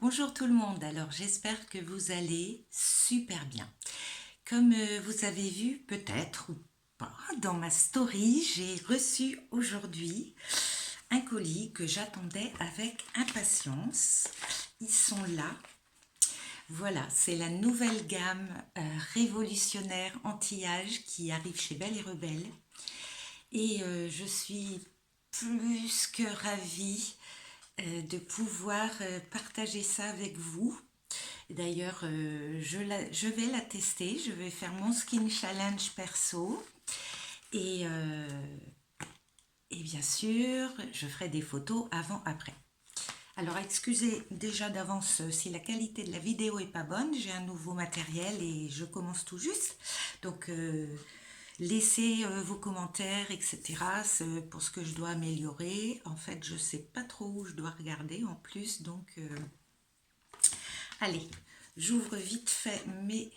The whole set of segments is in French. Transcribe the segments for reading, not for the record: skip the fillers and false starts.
Bonjour tout le monde, alors j'espère que vous allez super bien. Comme vous avez vu peut-être ou pas dans ma story, j'ai reçu aujourd'hui un colis que j'attendais avec impatience. Ils sont là. Voilà, c'est la nouvelle gamme révolutionnaire anti-âge qui arrive chez Belle et Rebelle. Et je suis plus que ravie de pouvoir partager ça avec vous. D'ailleurs, je vais la tester, je vais faire mon skin challenge perso et, euh, et bien sûr, je ferai des photos avant-après. Alors, excusez déjà d'avance si la qualité de la vidéo est pas bonne, j'ai un nouveau matériel et je commence tout juste. Donc, laissez vos commentaires, etc. pour ce que je dois améliorer. En fait, je sais pas trop où je dois regarder en plus, donc allez, j'ouvre vite fait mes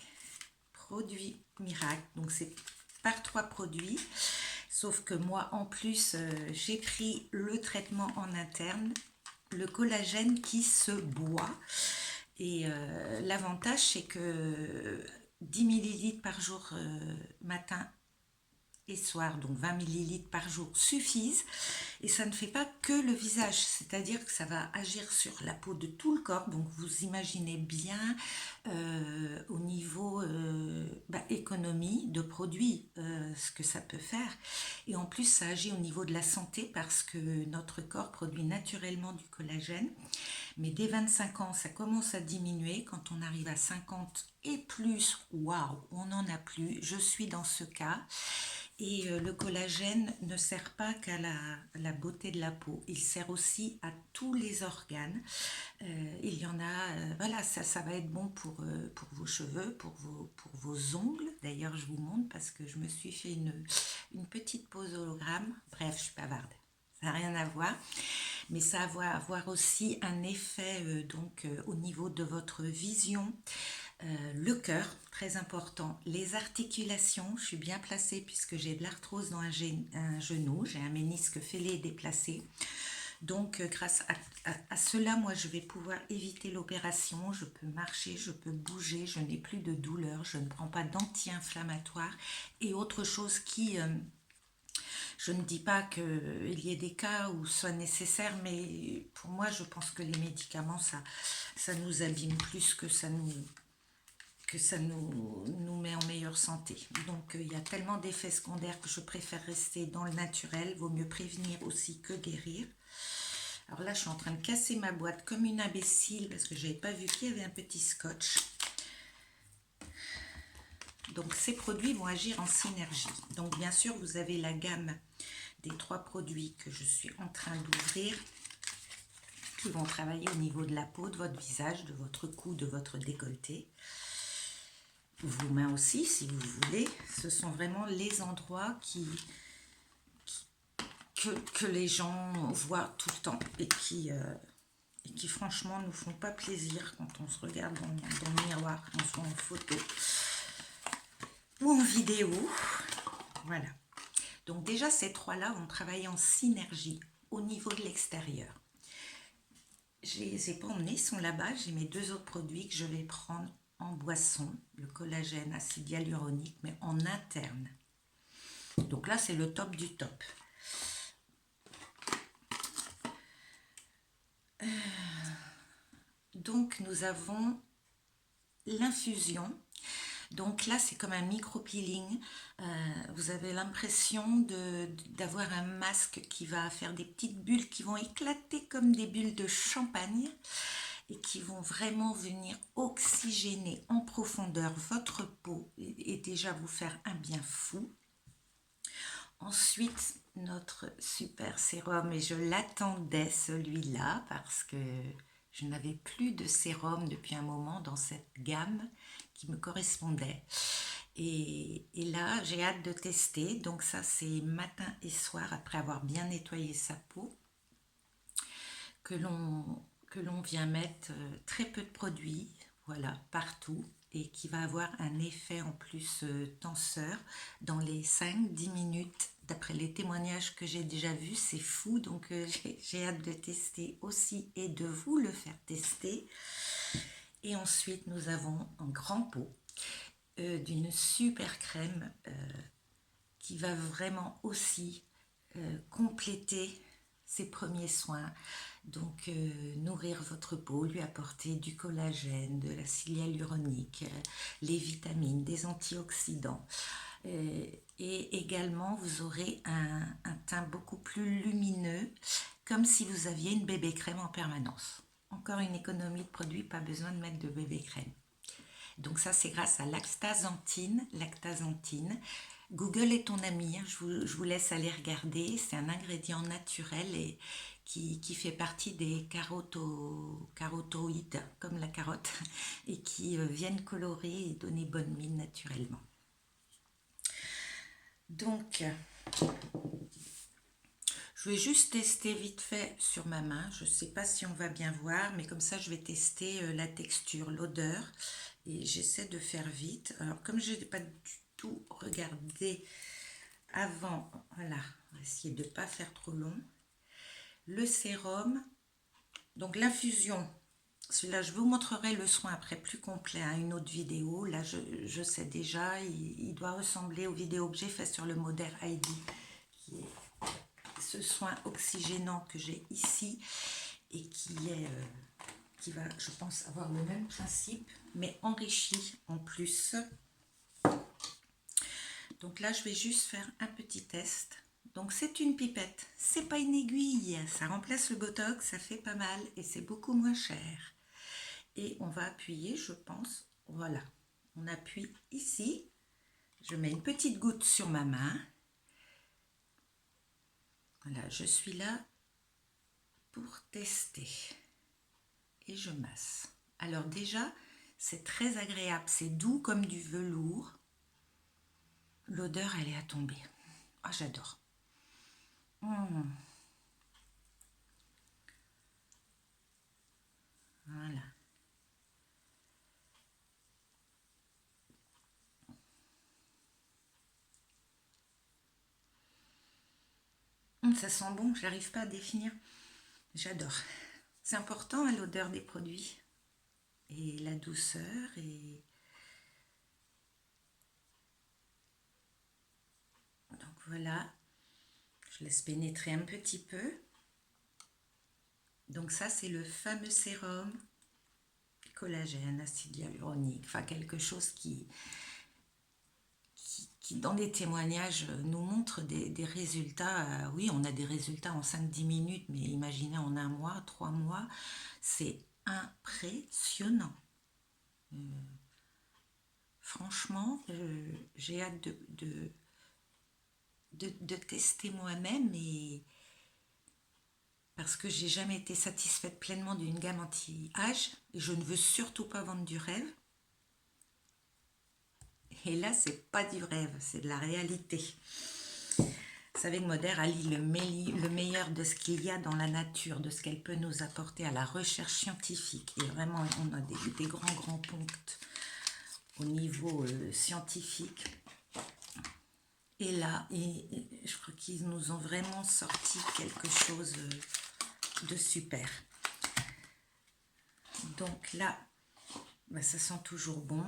produits miracles. Donc c'est par 3 produits. Sauf que moi, en plus, j'ai pris le traitement en interne, le collagène qui se boit. Et l'avantage, c'est que 10 millilitres par jour matin et soir, donc 20 millilitres par jour suffisent. Et ça ne fait pas que le visage, c'est-à-dire que ça va agir sur la peau de tout le corps. Donc vous imaginez bien au niveau économie de produits ce que ça peut faire. Et en plus ça agit au niveau de la santé parce que notre corps produit naturellement du collagène. Mais dès 25 ans, ça commence à diminuer. Quand on arrive à 50 et plus, waouh, on n'en a plus. Je suis dans ce cas. Et le collagène ne sert pas qu'à la beauté de la peau, il sert aussi à tous les organes. Il y en a, voilà, ça va être bon pour vos cheveux, pour vos ongles. D'ailleurs, je vous montre parce que je me suis fait une petite pose hologramme. Bref, je suis bavarde, ça n'a rien à voir. Mais ça va avoir aussi un effet au niveau de votre vision. Le cœur, très important, les articulations, je suis bien placée puisque j'ai de l'arthrose dans un genou, j'ai un ménisque fêlé déplacé. Donc grâce à cela, moi je vais pouvoir éviter l'opération, je peux marcher, je peux bouger, je n'ai plus de douleur, je ne prends pas d'anti-inflammatoire et autre chose qui... je ne dis pas qu'il y ait des cas où ce soit nécessaire, mais pour moi je pense que les médicaments, ça nous abîme plus que ça nous met en meilleure santé. Donc il y a tellement d'effets secondaires que je préfère rester dans le naturel. Vaut mieux prévenir aussi que guérir. Alors là, je suis en train de casser ma boîte comme une imbécile parce que je n'avais pas vu qu'il y avait un petit scotch. Donc ces produits vont agir en synergie. Donc bien sûr, vous avez la gamme des 3 produits que je suis en train d'ouvrir qui vont travailler au niveau de la peau, de votre visage, de votre cou, de votre décolleté. Vos mains aussi, si vous voulez. Ce sont vraiment les endroits que les gens voient tout le temps et qui franchement nous font pas plaisir quand on se regarde dans le miroir, qu'on soit en photo ou en vidéo. Voilà. Donc déjà, ces 3-là vont travailler en synergie au niveau de l'extérieur. Je les ai pas emmenés, ils sont là-bas. J'ai mes 2 autres produits que je vais prendre en boisson, le collagène acide hyaluronique, mais en interne. Donc là, c'est le top du top. Donc nous avons l'infusion. Donc là, c'est comme un micro-peeling. Vous avez l'impression d'avoir un masque qui va faire des petites bulles qui vont éclater comme des bulles de champagne et qui vont vraiment venir oxygéner en profondeur votre peau et déjà vous faire un bien fou. Ensuite, notre super sérum, et je l'attendais celui-là parce que je n'avais plus de sérum depuis un moment dans cette gamme qui me correspondait. Et là, j'ai hâte de tester. Donc ça, c'est matin et soir après avoir bien nettoyé sa peau que l'on vient mettre très peu de produits, voilà, partout et qui va avoir un effet en plus tenseur dans les 5-10 minutes d'après les témoignages que j'ai déjà vus, c'est fou. Donc j'ai hâte de tester aussi et de vous le faire tester. Et ensuite, nous avons un grand pot d'une super crème qui va vraiment aussi compléter ses premiers soins. Donc nourrir votre peau, lui apporter du collagène, de l'acide hyaluronique, les vitamines, des antioxydants. Et également vous aurez un teint beaucoup plus lumineux, comme si vous aviez une bébé crème en permanence. Encore une économie de produits, pas besoin de mettre de bébé crème. Donc ça, c'est grâce à l'Actazantine. Google est ton ami, hein, je vous laisse aller regarder. C'est un ingrédient naturel et qui fait partie des carotoïdes, comme la carotte, et qui viennent colorer et donner bonne mine naturellement. Donc, je vais juste tester vite fait sur ma main. Je ne sais pas si on va bien voir, mais comme ça, je vais tester la texture, l'odeur. Et j'essaie de faire vite. Alors, comme je n'ai pas du tout regardé avant, voilà, on va essayer de ne pas faire trop long. Le sérum, donc l'infusion, celui-là, je vous montrerai le soin après plus complet à une autre vidéo. Là, je sais déjà, il doit ressembler aux vidéos que j'ai faites sur le Modern ID, qui est ce soin oxygénant que j'ai ici et qui va, je pense, avoir le même principe, mais enrichi en plus. Donc là, je vais juste faire un petit test. Donc c'est une pipette, c'est pas une aiguille, ça remplace le Botox, ça fait pas mal et c'est beaucoup moins cher. Et on va appuyer, je pense, voilà, on appuie ici, je mets une petite goutte sur ma main. Voilà, je suis là pour tester et je masse. Alors déjà, c'est très agréable, c'est doux comme du velours. L'odeur, elle est à tomber. Ah, j'adore. Voilà. Ça sent bon, j'arrive pas à définir. J'adore. C'est important hein, l'odeur des produits et la douceur et donc voilà. Je laisse pénétrer un petit peu. Donc ça c'est le fameux sérum collagène, acide hyaluronique, enfin quelque chose qui dans les témoignages nous montre des résultats. Oui, on a des résultats en 5-10 minutes, mais imaginez en 1 mois, 3 mois, c'est impressionnant. Franchement, j'ai hâte de tester moi-même et parce que j'ai jamais été satisfaite pleinement d'une gamme anti-âge et je ne veux surtout pas vendre du rêve. Et là, c'est pas du rêve, c'est de la réalité. Vous savez que Modern allie le meilleur de ce qu'il y a dans la nature, de ce qu'elle peut nous apporter à la recherche scientifique. Et vraiment, on a des grands points au niveau scientifique. Et là, je crois qu'ils nous ont vraiment sorti quelque chose de super. Donc là, bah, ça sent toujours bon.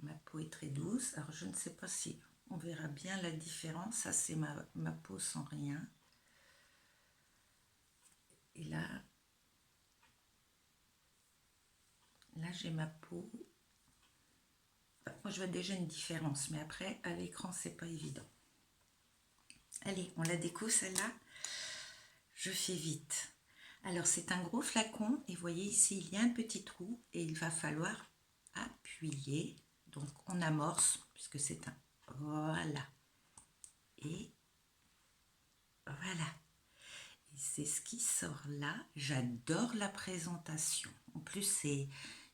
Ma peau est très douce. Alors, je ne sais pas si on verra bien la différence. Ça, c'est ma peau sans rien. Et là j'ai ma peau. Moi, je vois déjà une différence. Mais après, à l'écran, c'est pas évident. Allez, on la découvre, celle-là. Je fais vite. Alors, c'est un gros flacon. Et vous voyez ici, il y a un petit trou. Et il va falloir appuyer. Donc, on amorce, puisque c'est un... Voilà. Et voilà. Et c'est ce qui sort là. J'adore la présentation. En plus,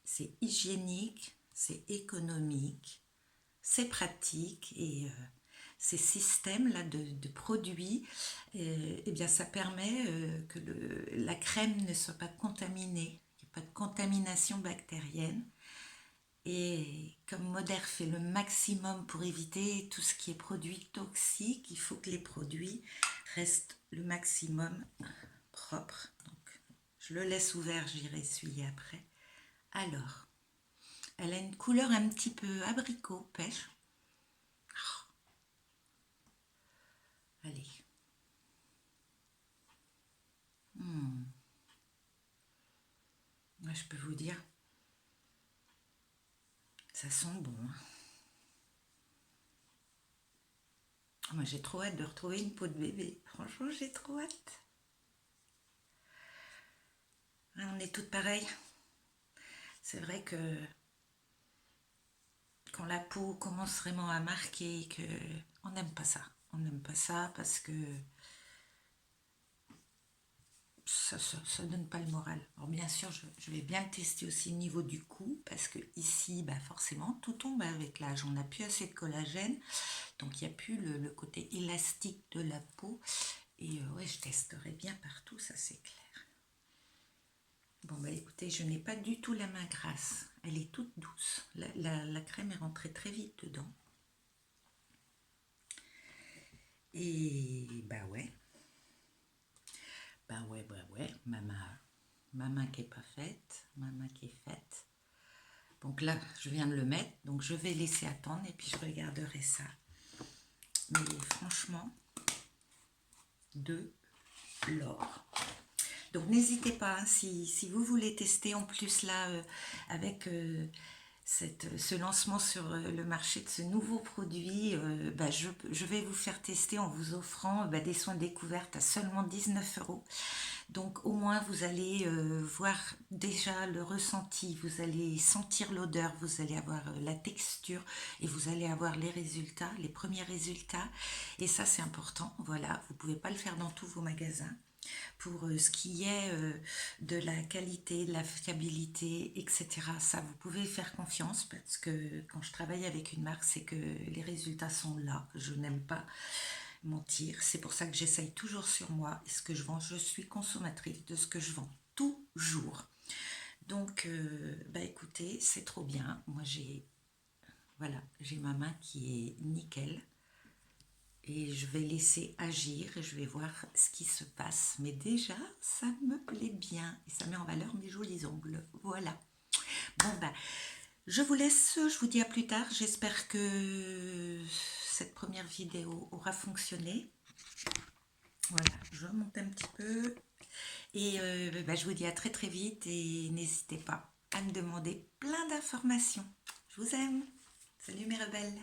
c'est hygiénique, c'est économique, c'est pratique. Et ces systèmes-là de produits, eh bien, ça permet que la crème ne soit pas contaminée. Il n'y a pas de contamination bactérienne. Et comme Moder fait le maximum pour éviter tout ce qui est produits toxiques, il faut que les produits restent le maximum propres. Donc, je le laisse ouvert, j'irai essuyer après. Alors, elle a une couleur un petit peu abricot, pêche. Allez. Moi, je peux vous dire, ça sent bon. Moi, j'ai trop hâte de retrouver une peau de bébé. Franchement, j'ai trop hâte. On est toutes pareilles. C'est vrai que quand la peau commence vraiment à marquer, que on n'aime pas ça. On n'aime pas ça parce que ça donne pas le moral. Alors bien sûr, je vais bien le tester aussi au niveau du cou, parce que ici, bah forcément, tout tombe avec l'âge. On n'a plus assez de collagène, donc il n'y a plus le côté élastique de la peau. Et ouais, je testerai bien partout, ça c'est clair. Bon bah écoutez, je n'ai pas du tout la main grasse. Elle est toute douce. La crème est rentrée très vite dedans. Et bah ouais. Bah ouais, ma main qui n'est pas faite, ma main qui est faite. Donc là, je viens de le mettre, donc je vais laisser attendre et puis je regarderai ça. Mais franchement, de l'or. Donc n'hésitez pas, hein, si vous voulez tester en plus là, avec ce lancement sur le marché de ce nouveau produit, bah, je vais vous faire tester en vous offrant des soins découvertes à seulement 19 €. Donc au moins vous allez voir déjà le ressenti, vous allez sentir l'odeur, vous allez avoir la texture et vous allez avoir les résultats, les premiers résultats. Et ça c'est important, voilà, vous ne pouvez pas le faire dans tous vos magasins. Pour ce qui est de la qualité, de la fiabilité, etc. Ça, vous pouvez faire confiance parce que quand je travaille avec une marque, c'est que les résultats sont là. Je n'aime pas mentir. C'est pour ça que j'essaye toujours sur moi. Et ce que je vends, je suis consommatrice de ce que je vends toujours. Donc, bah écoutez, c'est trop bien. Moi, j'ai ma main qui est nickel. Et je vais laisser agir et je vais voir ce qui se passe. Mais déjà, ça me plaît bien et ça met en valeur mes jolis ongles. Voilà. Bon, bah, je vous laisse. Je vous dis à plus tard. J'espère que cette première vidéo aura fonctionné. Voilà, je monte un petit peu. Et je vous dis à très très vite et n'hésitez pas à me demander plein d'informations. Je vous aime. Salut mes rebelles.